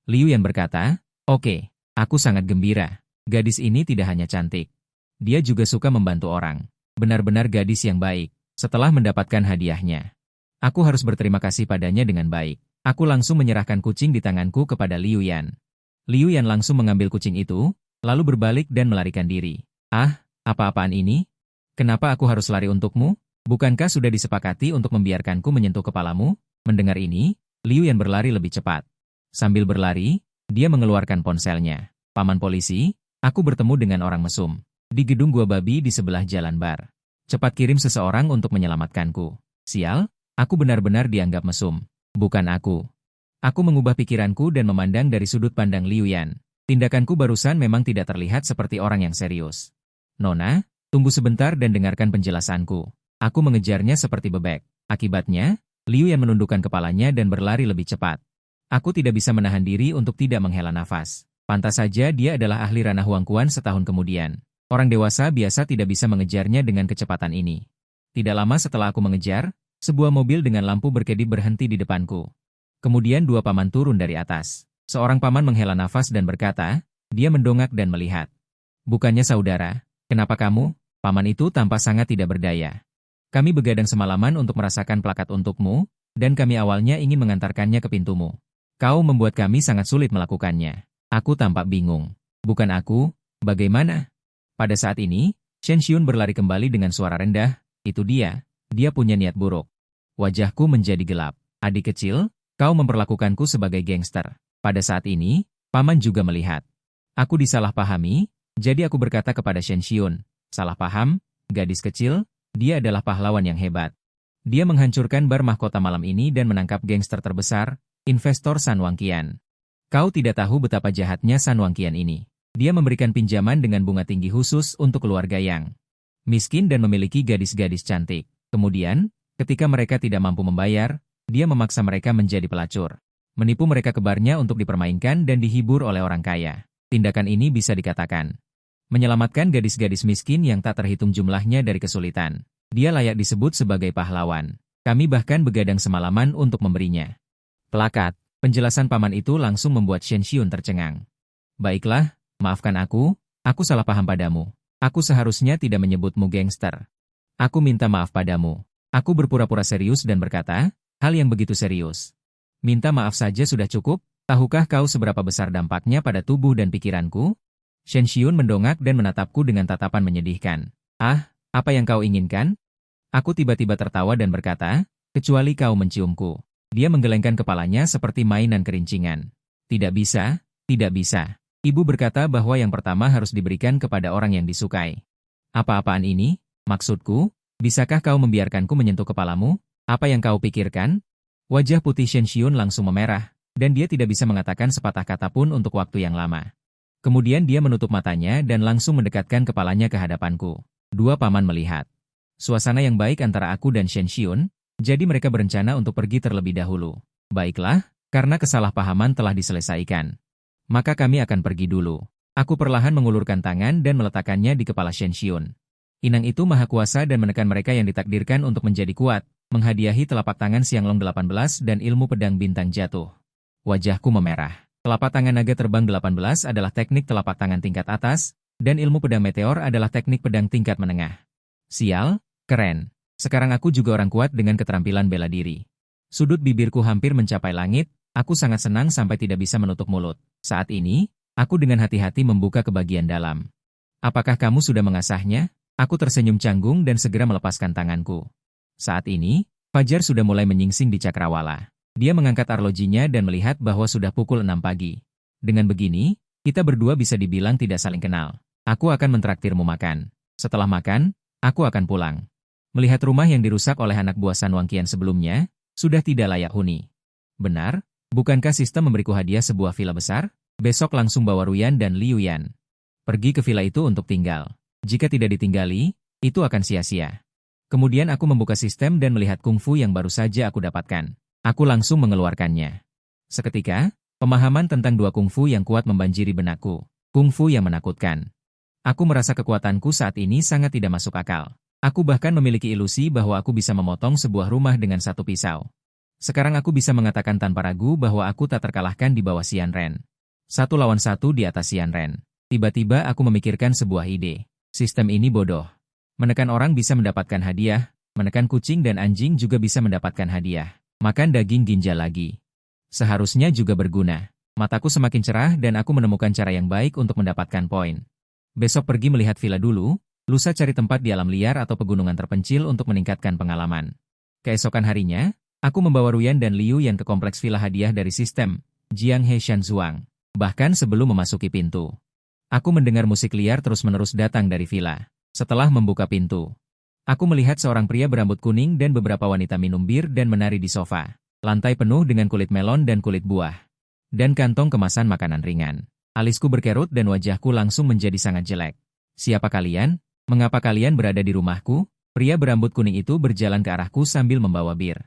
Liu Yan berkata, "Oke, aku sangat gembira. Gadis ini tidak hanya cantik. Dia juga suka membantu orang. Benar-benar gadis yang baik." Setelah mendapatkan hadiahnya, aku harus berterima kasih padanya dengan baik. Aku langsung menyerahkan kucing di tanganku kepada Liu Yan. Liu Yan langsung mengambil kucing itu, lalu berbalik dan melarikan diri. Ah, apa-apaan ini? Kenapa aku harus lari untukmu? Bukankah sudah disepakati untuk membiarkanku menyentuh kepalamu? Mendengar ini, Liu Yan berlari lebih cepat. Sambil berlari, dia mengeluarkan ponselnya. Paman polisi, aku bertemu dengan orang mesum. Di gedung gua babi di sebelah jalan bar. Cepat kirim seseorang untuk menyelamatkanku. Sial, aku benar-benar dianggap mesum. Bukan aku. Aku mengubah pikiranku dan memandang dari sudut pandang Liu Yan. Tindakanku barusan memang tidak terlihat seperti orang yang serius. Nona, tunggu sebentar dan dengarkan penjelasanku. Aku mengejarnya seperti bebek. Akibatnya, Liu Yan menundukkan kepalanya dan berlari lebih cepat. Aku tidak bisa menahan diri untuk tidak menghela nafas. Pantas saja dia adalah ahli ranah Huangquan setahun kemudian. Orang dewasa biasa tidak bisa mengejarnya dengan kecepatan ini. Tidak lama setelah aku mengejar, sebuah mobil dengan lampu berkedip berhenti di depanku. Kemudian 2 paman turun dari atas. Seorang paman menghela nafas dan berkata, dia mendongak dan melihat. Bukannya saudara, kenapa kamu? Paman itu tampak sangat tidak berdaya. Kami begadang semalaman untuk merasakan plakat untukmu, dan kami awalnya ingin mengantarkannya ke pintumu. Kau membuat kami sangat sulit melakukannya. Aku tampak bingung. Bukan aku, bagaimana? Pada saat ini, Shen Xiun berlari kembali dengan suara rendah, itu dia punya niat buruk. Wajahku menjadi gelap. Adik kecil, kau memperlakukanku sebagai gangster. Pada saat ini, paman juga melihat. Aku disalahpahami, jadi aku berkata kepada Shen Xiun, salah paham, gadis kecil, dia adalah pahlawan yang hebat. Dia menghancurkan bar mahkota malam ini dan menangkap gangster terbesar, investor San Wangqian. Kau tidak tahu betapa jahatnya San Wangqian ini. Dia memberikan pinjaman dengan bunga tinggi khusus untuk keluarga yang miskin dan memiliki gadis-gadis cantik. Kemudian, ketika mereka tidak mampu membayar, dia memaksa mereka menjadi pelacur. Menipu mereka ke barnya untuk dipermainkan dan dihibur oleh orang kaya. Tindakan ini bisa dikatakan menyelamatkan gadis-gadis miskin yang tak terhitung jumlahnya dari kesulitan. Dia layak disebut sebagai pahlawan. Kami bahkan begadang semalaman untuk memberinya plakat. Penjelasan paman itu langsung membuat Shen Xiun tercengang. Baiklah, maafkan aku salah paham padamu. Aku seharusnya tidak menyebutmu gangster. Aku minta maaf padamu. Aku berpura-pura serius dan berkata, hal yang begitu serius. Minta maaf saja sudah cukup, tahukah kau seberapa besar dampaknya pada tubuh dan pikiranku? Shen Xiun mendongak dan menatapku dengan tatapan menyedihkan. Ah, apa yang kau inginkan? Aku tiba-tiba tertawa dan berkata, kecuali kau menciumku. Dia menggelengkan kepalanya seperti mainan kerincingan. Tidak bisa, tidak bisa. Ibu berkata bahwa yang pertama harus diberikan kepada orang yang disukai. Apa-apaan ini? Maksudku, bisakah kau membiarkanku menyentuh kepalamu? Apa yang kau pikirkan? Wajah putih Shen Xiun langsung memerah, dan dia tidak bisa mengatakan sepatah kata pun untuk waktu yang lama. Kemudian dia menutup matanya dan langsung mendekatkan kepalanya ke hadapanku. Dua paman melihat suasana yang baik antara aku dan Shen Xiun, jadi mereka berencana untuk pergi terlebih dahulu. Baiklah, karena kesalahpahaman telah diselesaikan. Maka kami akan pergi dulu. Aku perlahan mengulurkan tangan dan meletakkannya di kepala Shen Xiun. Inang itu maha kuasa dan menekan mereka yang ditakdirkan untuk menjadi kuat, menghadiahi telapak tangan Xianglong 18 dan ilmu pedang bintang jatuh. Wajahku memerah. Telapak tangan naga terbang 18 adalah teknik telapak tangan tingkat atas, dan ilmu pedang meteor adalah teknik pedang tingkat menengah. Sial, keren. Sekarang aku juga orang kuat dengan keterampilan bela diri. Sudut bibirku hampir mencapai langit, aku sangat senang sampai tidak bisa menutup mulut. Saat ini, aku dengan hati-hati membuka ke bagian dalam. Apakah kamu sudah mengasahnya? Aku tersenyum canggung dan segera melepaskan tanganku. Saat ini, Fajar sudah mulai menyingsing di cakrawala. Dia mengangkat arlojinya dan melihat bahwa sudah pukul 6 pagi. Dengan begini, kita berdua bisa dibilang tidak saling kenal. Aku akan mentraktirmu makan. Setelah makan, aku akan pulang. Melihat rumah yang dirusak oleh anak buah San Wangqian sebelumnya, sudah tidak layak huni. Benar, bukankah sistem memberiku hadiah sebuah villa besar? Besok langsung bawa Ruyan dan Liu Yan pergi ke villa itu untuk tinggal. Jika tidak ditinggali, itu akan sia-sia. Kemudian aku membuka sistem dan melihat kungfu yang baru saja aku dapatkan. Aku langsung mengeluarkannya. Seketika, pemahaman tentang dua kungfu yang kuat membanjiri benakku. Kungfu yang menakutkan. Aku merasa kekuatanku saat ini sangat tidak masuk akal. Aku bahkan memiliki ilusi bahwa aku bisa memotong sebuah rumah dengan satu pisau. Sekarang aku bisa mengatakan tanpa ragu bahwa aku tak terkalahkan di bawah Xian Ren. 1 lawan 1 di atas Xian Ren. Tiba-tiba aku memikirkan sebuah ide. Sistem ini bodoh. Menekan orang bisa mendapatkan hadiah, menekan kucing dan anjing juga bisa mendapatkan hadiah. Makan daging ginjal lagi. Seharusnya juga berguna. Mataku semakin cerah dan aku menemukan cara yang baik untuk mendapatkan poin. Besok pergi melihat villa dulu, lusa cari tempat di alam liar atau pegunungan terpencil untuk meningkatkan pengalaman. Keesokan harinya, aku membawa Ruyan dan Liu Yan ke kompleks villa hadiah dari sistem, Jiang He Shan Zhuang. Bahkan sebelum memasuki pintu, aku mendengar musik liar terus-menerus datang dari villa. Setelah membuka pintu, aku melihat seorang pria berambut kuning dan beberapa wanita minum bir dan menari di sofa. Lantai penuh dengan kulit melon dan kulit buah. Dan kantong kemasan makanan ringan. Alisku berkerut dan wajahku langsung menjadi sangat jelek. Siapa kalian? Mengapa kalian berada di rumahku? Pria berambut kuning itu berjalan ke arahku sambil membawa bir.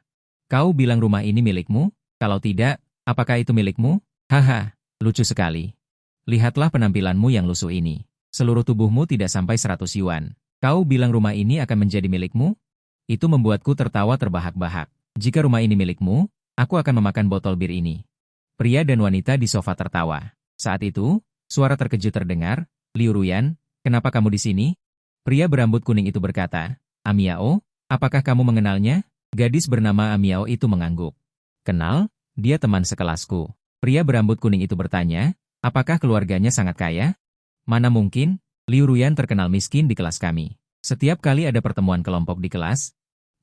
Kau bilang rumah ini milikmu? Kalau tidak, apakah itu milikmu? Haha, lucu sekali. Lihatlah penampilanmu yang lusuh ini. Seluruh tubuhmu tidak sampai 100 yuan. Kau bilang rumah ini akan menjadi milikmu? Itu membuatku tertawa terbahak-bahak. Jika rumah ini milikmu, aku akan memakan botol bir ini. Pria dan wanita di sofa tertawa. Saat itu, suara terkejut terdengar. Liu Ruyan, kenapa kamu di sini? Pria berambut kuning itu berkata, Amiao, apakah kamu mengenalnya? Gadis bernama Amiao itu mengangguk. Kenal? Dia teman sekelasku. Pria berambut kuning itu bertanya, apakah keluarganya sangat kaya? Mana mungkin, Liu Ruyan terkenal miskin di kelas kami. Setiap kali ada pertemuan kelompok di kelas,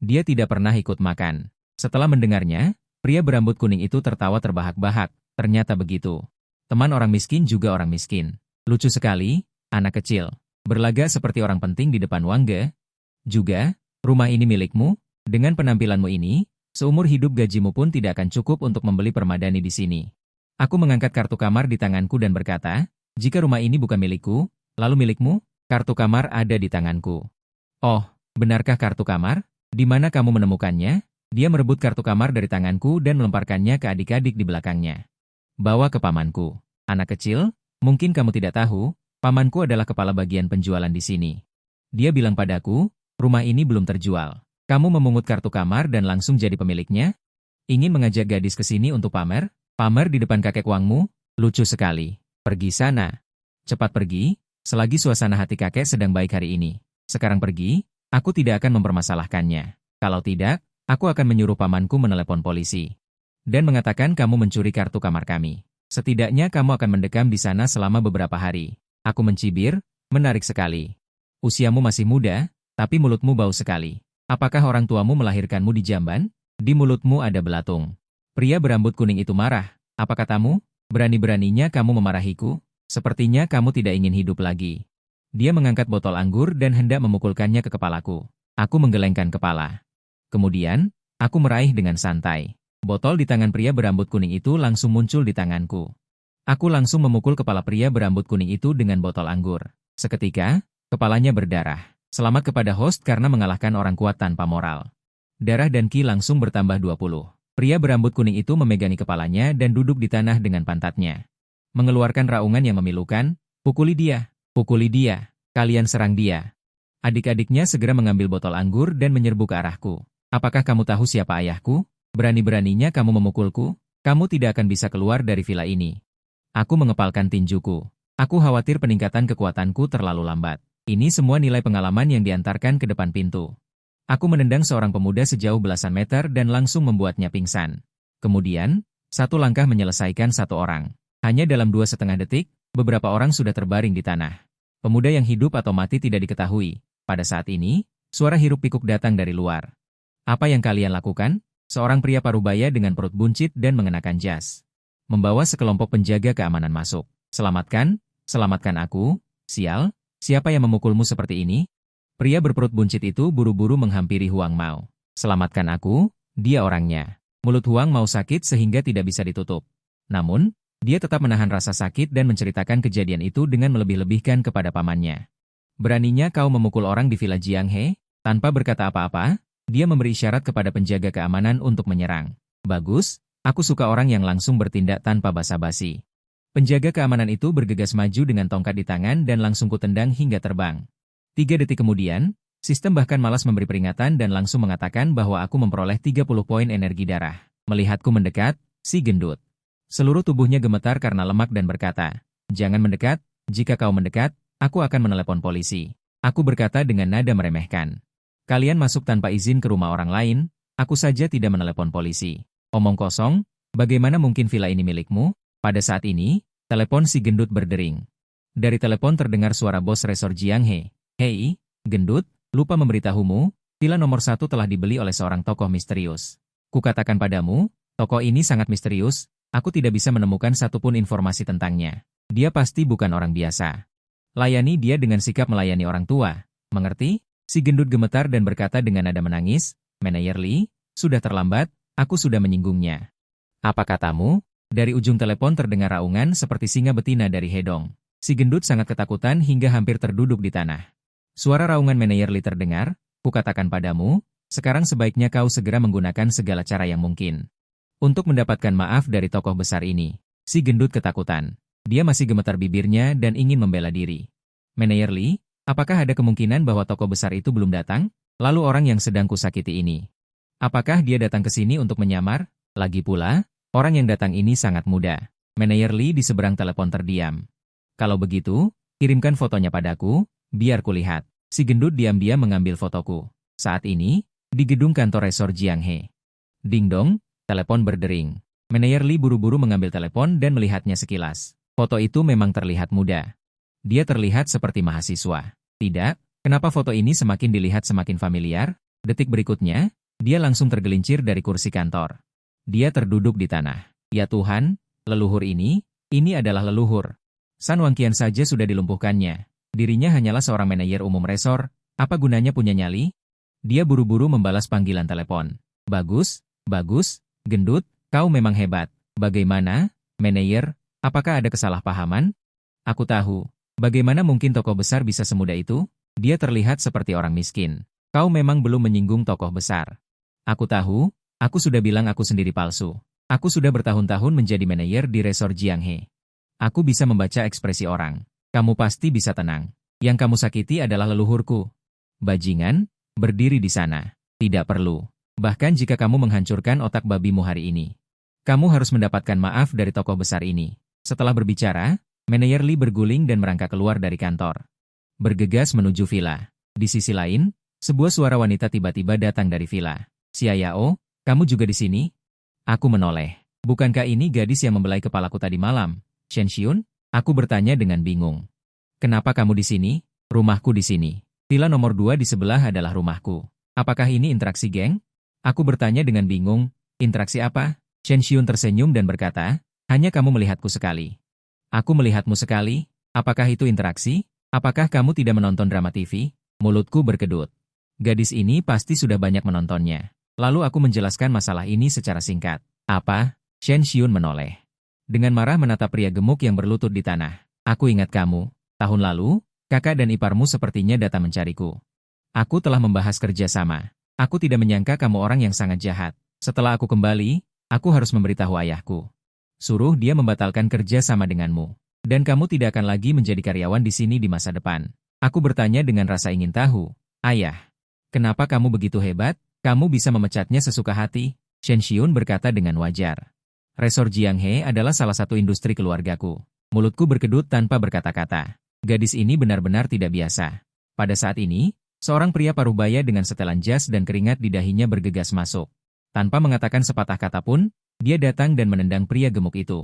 Dia tidak pernah ikut makan. Setelah mendengarnya, pria berambut kuning itu tertawa terbahak-bahak. Ternyata begitu. Teman orang miskin juga orang miskin. Lucu sekali, anak kecil. Berlagak seperti orang penting di depan Wangge. Juga, rumah ini milikmu. Dengan penampilanmu ini, seumur hidup gajimu pun tidak akan cukup untuk membeli permadani di sini. Aku mengangkat kartu kamar di tanganku dan berkata, jika rumah ini bukan milikku, lalu milikmu, kartu kamar ada di tanganku. Oh, benarkah kartu kamar? Di mana kamu menemukannya? Dia merebut kartu kamar dari tanganku dan melemparkannya ke adik-adik di belakangnya. Bawa ke pamanku. Anak kecil, mungkin kamu tidak tahu, pamanku adalah kepala bagian penjualan di sini. Dia bilang padaku, rumah ini belum terjual. Kamu memungut kartu kamar dan langsung jadi pemiliknya? Ingin mengajak gadis ke sini untuk pamer? Pamer di depan kakek Wangmu? Lucu sekali. Pergi sana. Cepat pergi, selagi suasana hati kakek sedang baik hari ini. Sekarang pergi, aku tidak akan mempermasalahkannya. Kalau tidak, aku akan menyuruh pamanku menelepon polisi. Dan mengatakan kamu mencuri kartu kamar kami. Setidaknya kamu akan mendekam di sana selama beberapa hari. Aku mencibir, menarik sekali. Usiamu masih muda, tapi mulutmu bau sekali. Apakah orang tuamu melahirkanmu di jamban? Di mulutmu ada belatung. Pria berambut kuning itu marah. Apa katamu? Berani-beraninya kamu memarahiku? Sepertinya kamu tidak ingin hidup lagi. Dia mengangkat botol anggur dan hendak memukulkannya ke kepalaku. Aku menggelengkan kepala. Kemudian, aku meraih dengan santai. Botol di tangan pria berambut kuning itu langsung muncul di tanganku. Aku langsung memukul kepala pria berambut kuning itu dengan botol anggur. Seketika, kepalanya berdarah. Selamat kepada host karena mengalahkan orang kuat tanpa moral. Darah dan ki langsung bertambah 20. Pria berambut kuning itu memegangi kepalanya dan duduk di tanah dengan pantatnya. Mengeluarkan raungan yang memilukan, pukuli dia, kalian serang dia. Adik-adiknya segera mengambil botol anggur dan menyerbu ke arahku. Apakah kamu tahu siapa ayahku? Berani-beraninya kamu memukulku? Kamu tidak akan bisa keluar dari villa ini. Aku mengepalkan tinjuku. Aku khawatir peningkatan kekuatanku terlalu lambat. Ini semua nilai pengalaman yang diantarkan ke depan pintu. Aku menendang seorang pemuda sejauh belasan meter dan langsung membuatnya pingsan. Kemudian, satu langkah menyelesaikan satu orang. Hanya dalam 2,5 detik, beberapa orang sudah terbaring di tanah. Pemuda yang hidup atau mati tidak diketahui. Pada saat ini, suara hiruk-pikuk datang dari luar. Apa yang kalian lakukan? Seorang pria parubaya dengan perut buncit dan mengenakan jas. Membawa sekelompok penjaga keamanan masuk. Selamatkan aku, sial. Siapa yang memukulmu seperti ini? Pria berperut buncit itu buru-buru menghampiri Huang Mao. Selamatkan aku, dia orangnya. Mulut Huang Mao sakit sehingga tidak bisa ditutup. Namun, dia tetap menahan rasa sakit dan menceritakan kejadian itu dengan melebih-lebihkan kepada pamannya. Beraninya kau memukul orang di Villa Jianghe? Tanpa berkata apa-apa, dia memberi isyarat kepada penjaga keamanan untuk menyerang. Bagus, aku suka orang yang langsung bertindak tanpa basa-basi. Penjaga keamanan itu bergegas maju dengan tongkat di tangan dan langsung kutendang hingga terbang. 3 detik kemudian, sistem bahkan malas memberi peringatan dan langsung mengatakan bahwa aku memperoleh 30 poin energi darah. Melihatku mendekat, si gendut. Seluruh tubuhnya gemetar karena lemak dan berkata, jangan mendekat, jika kau mendekat, aku akan menelepon polisi. Aku berkata dengan nada meremehkan. Kalian masuk tanpa izin ke rumah orang lain, aku saja tidak menelepon polisi. Omong kosong, bagaimana mungkin villa ini milikmu? Pada saat ini, telepon si gendut berdering. Dari telepon terdengar suara bos resor Jianghe. Hei, gendut, lupa memberitahumu, villa nomor 1 telah dibeli oleh seorang tokoh misterius. Kukatakan padamu, tokoh ini sangat misterius, aku tidak bisa menemukan satupun informasi tentangnya. Dia pasti bukan orang biasa. Layani dia dengan sikap melayani orang tua. Mengerti? Si gendut gemetar dan berkata dengan nada menangis, Manajer Li, sudah terlambat, aku sudah menyinggungnya. Apa katamu? Dari ujung telepon terdengar raungan seperti singa betina dari Hedong. Si gendut sangat ketakutan hingga hampir terduduk di tanah. Suara raungan Manajer Li terdengar, kukatakan padamu, sekarang sebaiknya kau segera menggunakan segala cara yang mungkin. Untuk mendapatkan maaf dari tokoh besar ini. Si gendut ketakutan. Dia masih gemetar bibirnya dan ingin membela diri. Manajer Li, apakah ada kemungkinan bahwa tokoh besar itu belum datang? Lalu orang yang sedang kusakiti ini. Apakah dia datang ke sini untuk menyamar? Lagi pula, orang yang datang ini sangat muda. Manajer Li di seberang telepon terdiam. Kalau begitu, kirimkan fotonya padaku, biar kulihat. Si gendut diam-diam mengambil fotoku. Saat ini, di gedung kantor resor Jianghe. Ding dong, telepon berdering. Manajer Li buru-buru mengambil telepon dan melihatnya sekilas. Foto itu memang terlihat muda. Dia terlihat seperti mahasiswa. Tidak, kenapa foto ini semakin dilihat semakin familiar? Detik berikutnya, dia langsung tergelincir dari kursi kantor. Dia terduduk di tanah. Ya Tuhan, leluhur ini adalah leluhur. San Wangqian saja sudah dilumpuhkannya. Dirinya hanyalah seorang manajer umum resor, apa gunanya punya nyali? Dia buru-buru membalas panggilan telepon. Bagus, bagus, gendut, kau memang hebat. Bagaimana, manajer, apakah ada kesalahpahaman? Aku tahu. Bagaimana mungkin tokoh besar bisa semudah itu? Dia terlihat seperti orang miskin. Kau memang belum menyinggung tokoh besar. Aku tahu, aku sudah bilang aku sendiri palsu. Aku sudah bertahun-tahun menjadi manajer di resor Jianghe. Aku bisa membaca ekspresi orang. Kamu pasti bisa tenang. Yang kamu sakiti adalah leluhurku. Bajingan, berdiri di sana. Tidak perlu. Bahkan jika kamu menghancurkan otak babimu hari ini. Kamu harus mendapatkan maaf dari tokoh besar ini. Setelah berbicara, manajer Li berguling dan merangkak keluar dari kantor. Bergegas menuju villa. Di sisi lain, sebuah suara wanita tiba-tiba datang dari villa. Xia Yao, kamu juga di sini? Aku menoleh. Bukankah ini gadis yang membelai kepalaku tadi malam? Shen Xiun? Aku bertanya dengan bingung. Kenapa kamu di sini? Rumahku di sini. Villa nomor 2 di sebelah adalah rumahku. Apakah ini interaksi geng? Aku bertanya dengan bingung. Interaksi apa? Shen Xiun tersenyum dan berkata, hanya kamu melihatku sekali. Aku melihatmu sekali? Apakah itu interaksi? Apakah kamu tidak menonton drama TV? Mulutku berkedut. Gadis ini pasti sudah banyak menontonnya. Lalu aku menjelaskan masalah ini secara singkat. Apa? Shen Xiun menoleh. Dengan marah menatap pria gemuk yang berlutut di tanah. Aku ingat kamu. Tahun lalu, kakak dan iparmu sepertinya datang mencariku. Aku telah membahas kerjasama. Aku tidak menyangka kamu orang yang sangat jahat. Setelah aku kembali, aku harus memberitahu ayahku. Suruh dia membatalkan kerja sama denganmu. Dan kamu tidak akan lagi menjadi karyawan di sini di masa depan. Aku bertanya dengan rasa ingin tahu. Ayah. Kenapa kamu begitu hebat? Kamu bisa memecatnya sesuka hati? Shen Xiun berkata dengan wajar. Resor Jianghe adalah salah satu industri keluargaku. Mulutku berkedut tanpa berkata-kata. Gadis ini benar-benar tidak biasa. Pada saat ini, seorang pria paruh baya dengan setelan jas dan keringat di dahinya bergegas masuk. Tanpa mengatakan sepatah kata pun, dia datang dan menendang pria gemuk itu.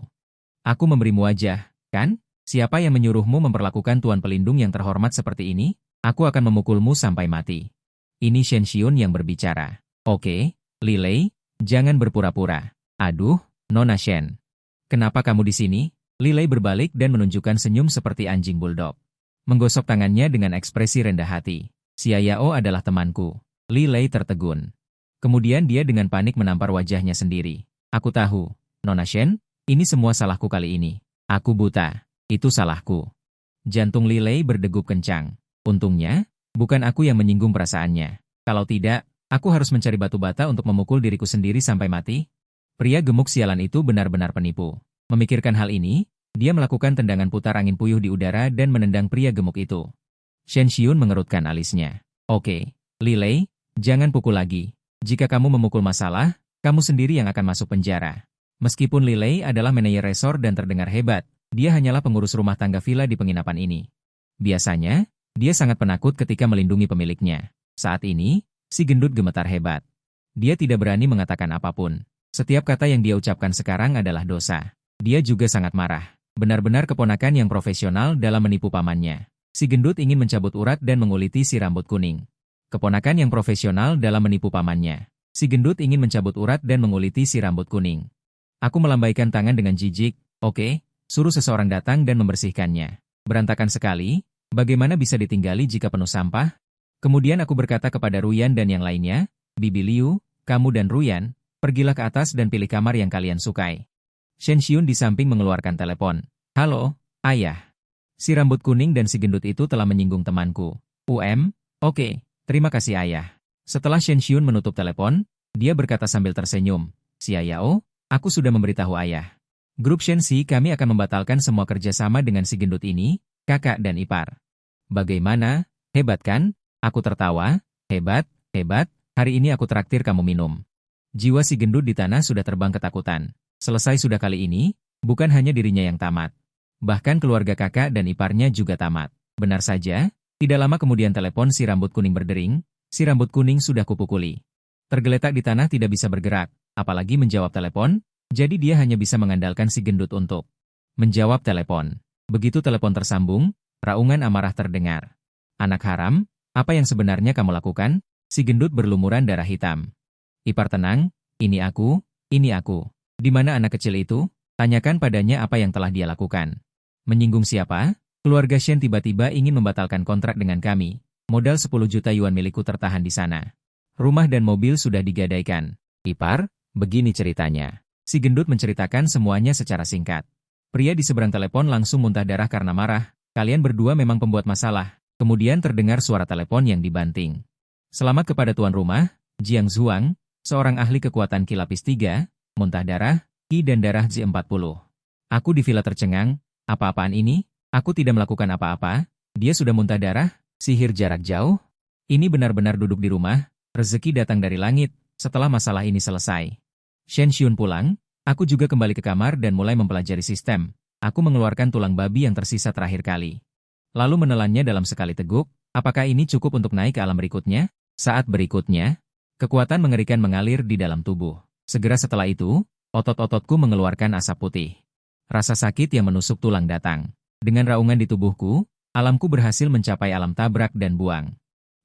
Aku memberimu wajah, kan? Siapa yang menyuruhmu memperlakukan tuan pelindung yang terhormat seperti ini? Aku akan memukulmu sampai mati. Ini Shen Xiun yang berbicara. Oke, Li Lei, jangan berpura-pura. Aduh, Nona Shen. Kenapa kamu di sini? Li Lei berbalik dan menunjukkan senyum seperti anjing buldog. Menggosok tangannya dengan ekspresi rendah hati. Xia Yao adalah temanku. Li Lei tertegun. Kemudian dia dengan panik menampar wajahnya sendiri. Aku tahu, Nona Shen, ini semua salahku kali ini. Aku buta. Itu salahku. Jantung Li Lei berdegup kencang. Untungnya, bukan aku yang menyinggung perasaannya. Kalau tidak, aku harus mencari batu bata untuk memukul diriku sendiri sampai mati. Pria gemuk sialan itu benar-benar penipu. Memikirkan hal ini, dia melakukan tendangan putar angin puyuh di udara dan menendang pria gemuk itu. Shen Xiun mengerutkan alisnya. Oke, Li Lei, jangan pukul lagi. Jika kamu memukul masalah, kamu sendiri yang akan masuk penjara. Meskipun Li Lei adalah manajer resor dan terdengar hebat, dia hanyalah pengurus rumah tangga villa di penginapan ini. Biasanya, dia sangat penakut ketika melindungi pemiliknya. Saat ini, si gendut gemetar hebat. Dia tidak berani mengatakan apapun. Setiap kata yang dia ucapkan sekarang adalah dosa. Dia juga sangat marah. Benar-benar keponakan yang profesional dalam menipu pamannya. Si gendut ingin mencabut urat dan menguliti si rambut kuning. Keponakan yang profesional dalam menipu pamannya. Si gendut ingin mencabut urat dan menguliti si rambut kuning. Aku melambaikan tangan dengan jijik. Oke, suruh seseorang datang dan membersihkannya. Berantakan sekali. Bagaimana bisa ditinggali jika penuh sampah? Kemudian aku berkata kepada Ruyan dan yang lainnya, Bibi Liu, kamu dan Ruyan, pergilah ke atas dan pilih kamar yang kalian sukai. Shen Xiun di samping mengeluarkan telepon. Halo, ayah. Si rambut kuning dan si gendut itu telah menyinggung temanku. Oke, terima kasih ayah. Setelah Shen Xiun menutup telepon, dia berkata sambil tersenyum. Xia Yao, aku sudah memberitahu ayah. Grup Shenxi kami akan membatalkan semua kerjasama dengan si gendut ini, kakak dan ipar. Bagaimana? Hebat kan? Aku tertawa. Hebat, hebat, hari ini aku traktir kamu minum. Jiwa si gendut di tanah sudah terbang ketakutan. Selesai sudah kali ini, bukan hanya dirinya yang tamat. Bahkan keluarga kakak dan iparnya juga tamat. Benar saja, tidak lama kemudian telepon si rambut kuning berdering, si rambut kuning sudah kupukuli. Tergeletak di tanah tidak bisa bergerak, apalagi menjawab telepon, jadi dia hanya bisa mengandalkan si gendut untuk menjawab telepon. Begitu telepon tersambung, raungan amarah terdengar. Anak haram, apa yang sebenarnya kamu lakukan? Si gendut berlumuran darah hitam. Ipar tenang, ini aku, ini aku. Di mana anak kecil itu? Tanyakan padanya apa yang telah dia lakukan. Menyinggung siapa? Keluarga Shen tiba-tiba ingin membatalkan kontrak dengan kami. Modal 10 juta yuan milikku tertahan di sana. Rumah dan mobil sudah digadaikan. Ipar, begini ceritanya. Si gendut menceritakan semuanya secara singkat. Pria di seberang telepon langsung muntah darah karena marah. Kalian berdua memang pembuat masalah. Kemudian terdengar suara telepon yang dibanting. Selamat kepada tuan rumah, Jiang Zhuang, seorang ahli kekuatan Ki lapis 3, muntah darah, Ki dan darah J40. Aku di villa tercengang, apa-apaan ini? Aku tidak melakukan apa-apa, dia sudah muntah darah, sihir jarak jauh. Ini benar-benar duduk di rumah, rezeki datang dari langit, setelah masalah ini selesai. Shen Xiun pulang, aku juga kembali ke kamar dan mulai mempelajari sistem. Aku mengeluarkan tulang babi yang tersisa terakhir kali. Lalu menelannya dalam sekali teguk, apakah ini cukup untuk naik ke alam berikutnya? Saat berikutnya, kekuatan mengerikan mengalir di dalam tubuh. Segera setelah itu, otot-ototku mengeluarkan asap putih. Rasa sakit yang menusuk tulang datang. Dengan raungan di tubuhku, alamku berhasil mencapai alam tabrak dan buang.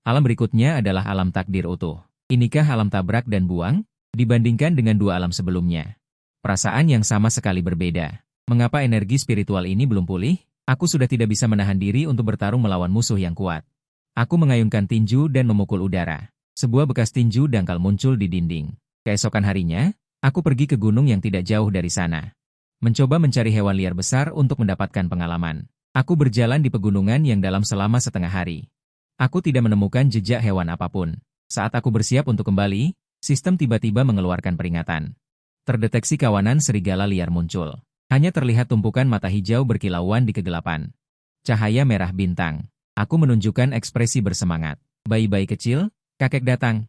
Alam berikutnya adalah alam takdir utuh. Inikah alam tabrak dan buang? Dibandingkan dengan dua alam sebelumnya. Perasaan yang sama sekali berbeda. Mengapa energi spiritual ini belum pulih? Aku sudah tidak bisa menahan diri untuk bertarung melawan musuh yang kuat. Aku mengayunkan tinju dan memukul udara. Sebuah bekas tinju dangkal muncul di dinding. Keesokan harinya, aku pergi ke gunung yang tidak jauh dari sana. Mencoba mencari hewan liar besar untuk mendapatkan pengalaman. Aku berjalan di pegunungan yang dalam selama setengah hari. Aku tidak menemukan jejak hewan apapun. Saat aku bersiap untuk kembali, sistem tiba-tiba mengeluarkan peringatan. Terdeteksi kawanan serigala liar muncul. Hanya terlihat tumpukan mata hijau berkilauan di kegelapan. Cahaya merah bintang. Aku menunjukkan ekspresi bersemangat. Bayi-bayi kecil, kakek datang.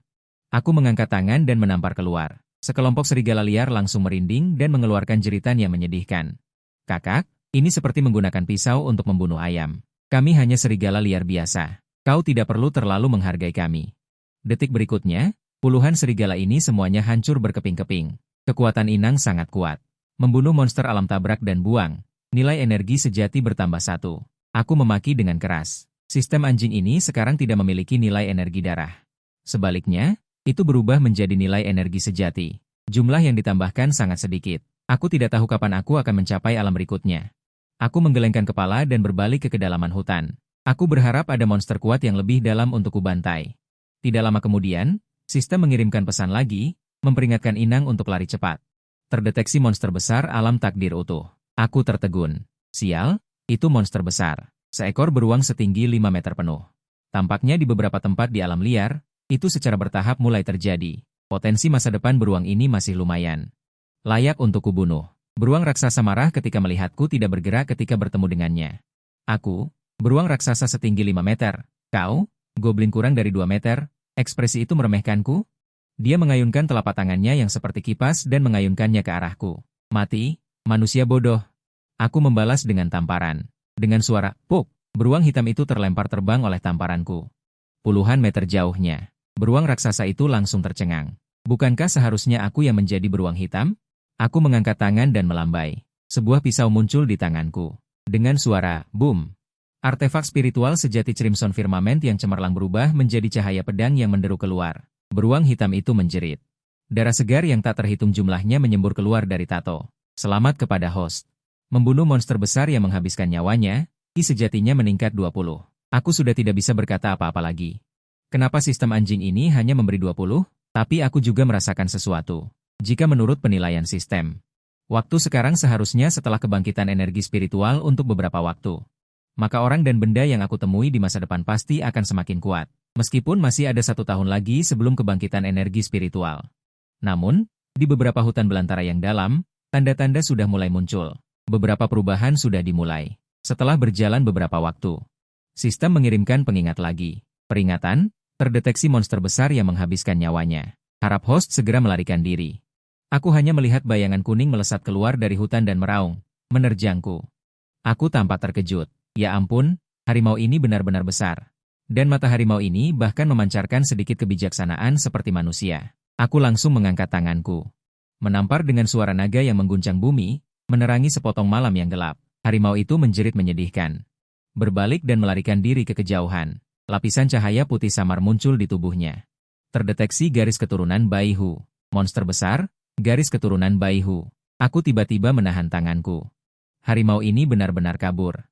Aku mengangkat tangan dan menampar keluar. Sekelompok serigala liar langsung merinding dan mengeluarkan jeritan yang menyedihkan. Kakak, ini seperti menggunakan pisau untuk membunuh ayam. Kami hanya serigala liar biasa. Kau tidak perlu terlalu menghargai kami. Detik berikutnya, puluhan serigala ini semuanya hancur berkeping-keping. Kekuatan inang sangat kuat. Membunuh monster alam tabrak dan buang. Nilai energi sejati bertambah 1. Aku memaki dengan keras. Sistem anjing ini sekarang tidak memiliki nilai energi darah. Sebaliknya, itu berubah menjadi nilai energi sejati. Jumlah yang ditambahkan sangat sedikit. Aku tidak tahu kapan aku akan mencapai alam berikutnya. Aku menggelengkan kepala dan berbalik ke kedalaman hutan. Aku berharap ada monster kuat yang lebih dalam untuk kubantai. Tidak lama kemudian, sistem mengirimkan pesan lagi, memperingatkan Inang untuk lari cepat. Terdeteksi monster besar alam takdir utuh. Aku tertegun. Sial, itu monster besar. Seekor beruang setinggi 5 meter penuh. Tampaknya di beberapa tempat di alam liar, itu secara bertahap mulai terjadi. Potensi masa depan beruang ini masih lumayan. Layak untuk kubunuh. Beruang raksasa marah ketika melihatku tidak bergerak ketika bertemu dengannya. Aku, beruang raksasa setinggi 5 meter. Kau, goblin kurang dari 2 meter. Ekspresi itu meremehkanku? Dia mengayunkan telapak tangannya yang seperti kipas dan mengayunkannya ke arahku. Mati, manusia bodoh. Aku membalas dengan tamparan. Dengan suara, puk, beruang hitam itu terlempar terbang oleh tamparanku. Puluhan meter jauhnya, beruang raksasa itu langsung tercengang. Bukankah seharusnya aku yang menjadi beruang hitam? Aku mengangkat tangan dan melambai. Sebuah pisau muncul di tanganku. Dengan suara, boom. Artefak spiritual sejati Crimson Firmament yang cemerlang berubah menjadi cahaya pedang yang menderu keluar. Beruang hitam itu menjerit. Darah segar yang tak terhitung jumlahnya menyembur keluar dari tato. Selamat kepada host. Membunuh monster besar yang menghabiskan nyawanya, Ki sejatinya meningkat 20. Aku sudah tidak bisa berkata apa-apa lagi. Kenapa sistem anjing ini hanya memberi 20? Tapi aku juga merasakan sesuatu. Jika menurut penilaian sistem. Waktu sekarang seharusnya setelah kebangkitan energi spiritual untuk beberapa waktu. Maka orang dan benda yang aku temui di masa depan pasti akan semakin kuat. Meskipun masih ada 1 tahun lagi sebelum kebangkitan energi spiritual. Namun, di beberapa hutan belantara yang dalam, tanda-tanda sudah mulai muncul. Beberapa perubahan sudah dimulai. Setelah berjalan beberapa waktu, sistem mengirimkan pengingat lagi. Peringatan, terdeteksi monster besar yang menghabiskan nyawanya. Harap host segera melarikan diri. Aku hanya melihat bayangan kuning melesat keluar dari hutan dan meraung, menerjangku. Aku tampak terkejut. Ya ampun, harimau ini benar-benar besar. Dan mata harimau ini bahkan memancarkan sedikit kebijaksanaan seperti manusia. Aku langsung mengangkat tanganku. Menampar dengan suara naga yang mengguncang bumi, menerangi sepotong malam yang gelap. Harimau itu menjerit menyedihkan. Berbalik dan melarikan diri ke kejauhan. Lapisan cahaya putih samar muncul di tubuhnya. Terdeteksi garis keturunan Baihu. Monster besar, garis keturunan Baihu. Aku tiba-tiba menahan tanganku. Harimau ini benar-benar kabur.